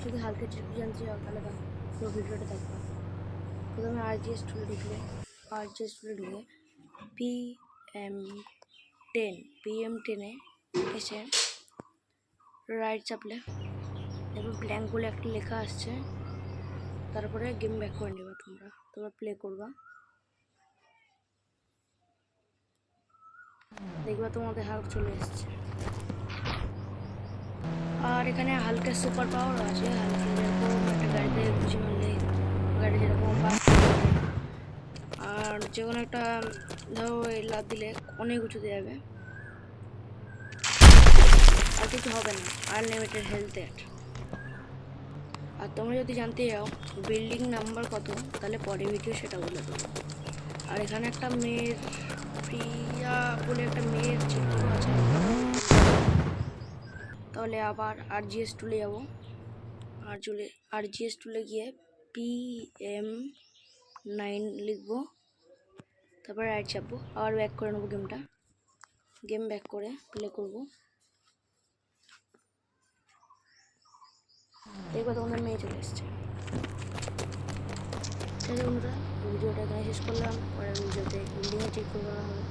যদি হালকা ট্রিক জানতে চাও তাহলে পুরো ভিডিওটা দেখবা। প্রথমে আরজিএস টুলে ঢুকলে ঢুকে PM10 এসে রাইট চাপলে এবার ব্ল্যাঙ্ক বলে একটা লেখা আসছে, তারপরে গেম ব্যাক করে নেবা তোমরা, তোমরা প্লে করবা, দেখবা তোমাদের হাল্ক চলে এসছে। আর এখানে হালকা সুপার পাওয়ার আছে, হালকা যেরকম একটা গাড়িতে গুছি মারলে গাড়ি যেরকম বাস, আর যে কোনো একটা ধরো লাভ দিলে অনেক উঁচুতে যাবে আর কিছু হবে না, আনলিমিটেড হেলথ অ্যাড। আর তোমরা যদি জানতে চাও বিল্ডিং নাম্বার কত তাহলে পরে ভিডিও সেটা বলে দেবো। আর এখানে একটা মেয়ের প্রিয়া বলে একটা মেয়ের চিত্র আছে। তাহলে আবার আরজিএস টুলে যাবো, আরজিএস টুলে গিয়ে PM9 লিখবো, তারপর রাইট চাপবো, আবার ব্যাক করে নেবো গেমটা, গেম ব্যাক করে প্লে করবো, দেখবো তোমাদের মেয়ে চলে এসছে। ঠিক আছে বন্ধুরা, ভিডিওটা এখানে শেষ করলাম, পরের ভিডিওতে বিল্ডিংয়ে চেক করা হবে।